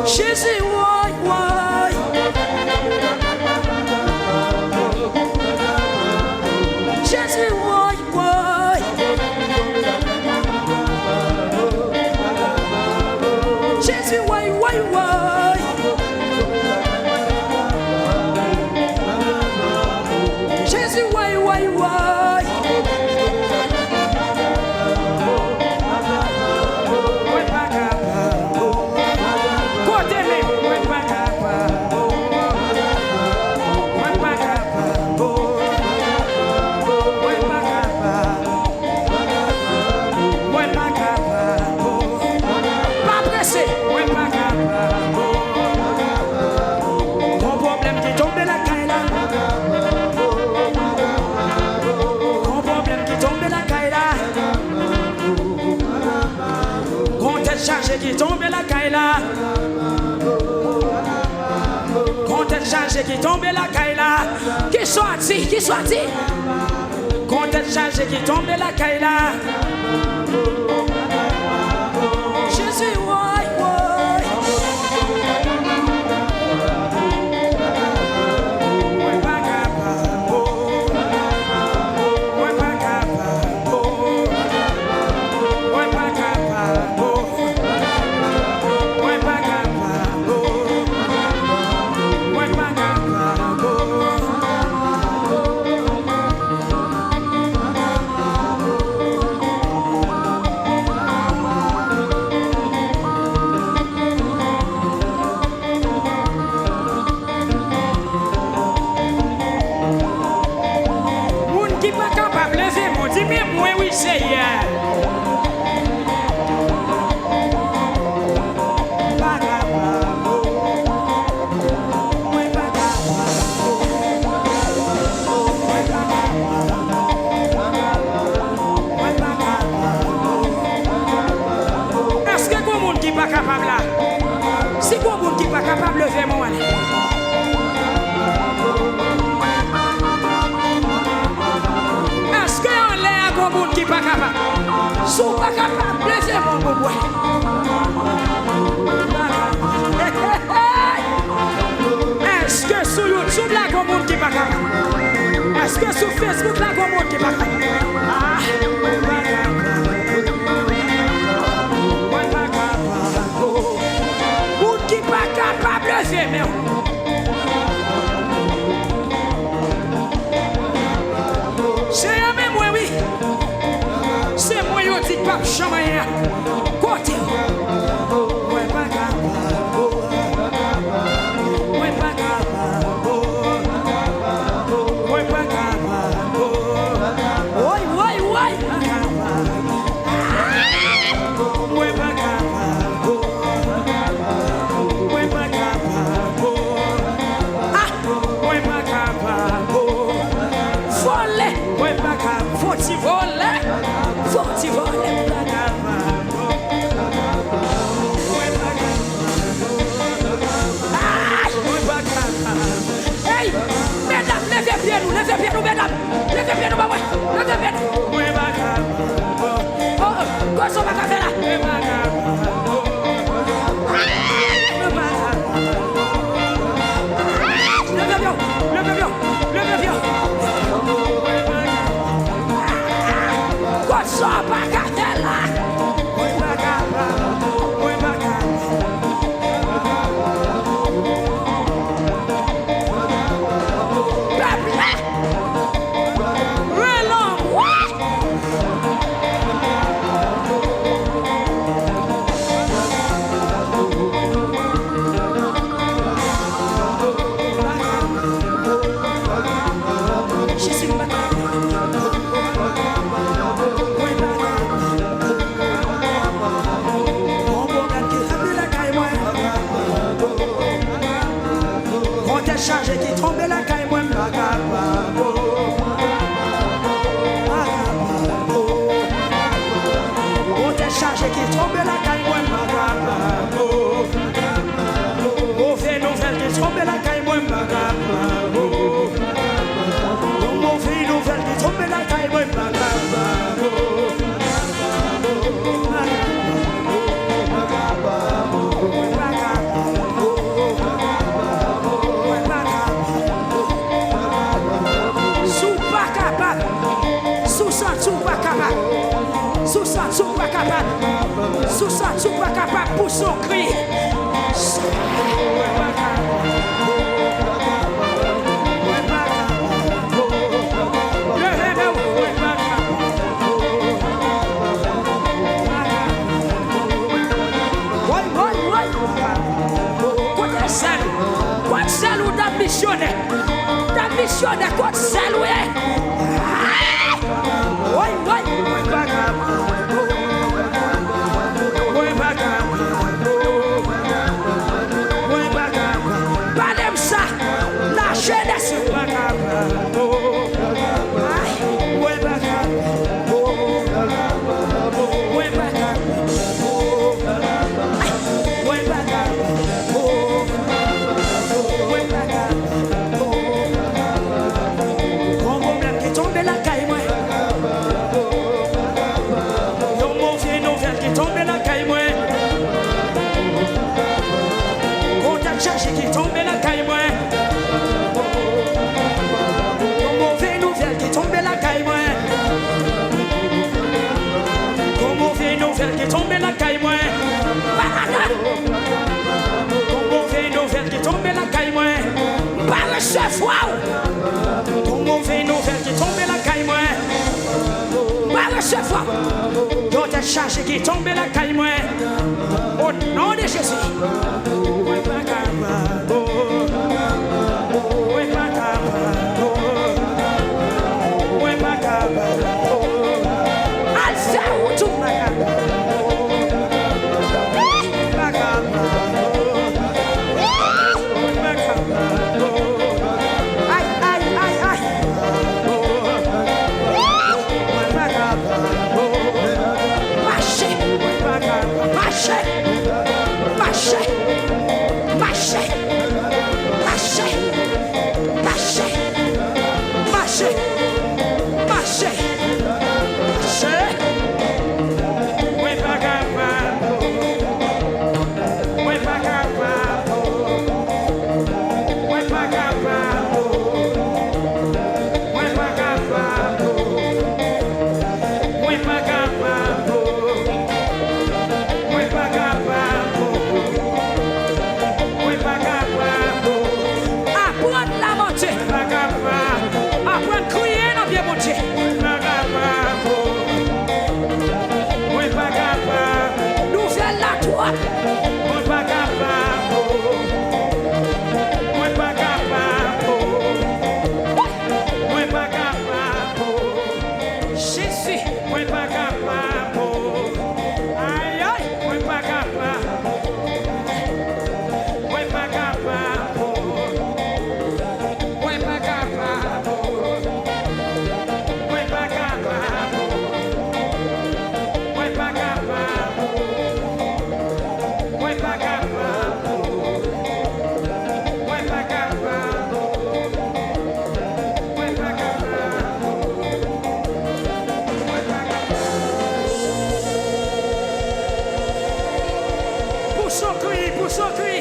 Jésus, ouais, ouais. Jésus, ouais, ouais. Jésus, ouais, ouais, ouais. Jésus, ouais, ouais, ouais. Chargé qui tombe la caille là. Quand elle chargé qui tombe la caille là. Qui sorti, qui sorti. Quand elle chargé qui tombe la caille là. Jésus, ouais, ouais. Si vous n'êtes pas capable de lever mon année. Est-ce qu'on est un monde qui n'est pas capable? Si vous n'êtes pas capable de lever mon bois. Est-ce que sur YouTube, là, il y a un monde qui n'est pas capable? Est-ce que sur Facebook, là, il y a un monde qui n'est pas capable? C'est un même moi, oui. C'est moi qui dis pas chamaïen. Côté. Ouais, pas capable. Ouais, pas capable. Ouais, pas capable. Ouais, ouais, ouais. Ouais, pas capable. Ouais, pas capable. Ah, ouais, pas capable. Voler. Ouais, pas capable. Faut-il voler? Faut-il voler? Pas capable. Ouais, pas capable. Ah, ouais, pas capable. Hey, mesdames, levez bien nous, mesdames. Levez bien nous, maman. Levez bien nous. Ouais, pas capable. Oh, quoi ça va faire là? Ouais, pas capable. Só pra cartela. Oi, pra cá. Oi, pra cá. Chargé qui tombe la caille, moi, on t'est chargé qui tombe la caille, moi, on fait nouvelle qui tombe la caille, moi, on fait nouvelle qui tombe la caille, moi, ça, tu pas capable. Sous ça, tu pas capable pour son cri. Quando céu da missione, quando céu é. Oi, oi, valeu ça, la jeunesse. Qui tombe la caille moi. Mauvais nouvelle qui tombe la caille moi. Par le chef wow. Mauvais nouvelle qui tombe la caille moi. Par le chef wow. D'autres charges qui tombe la caille moi. Au nom de Jésus. Pour son cri.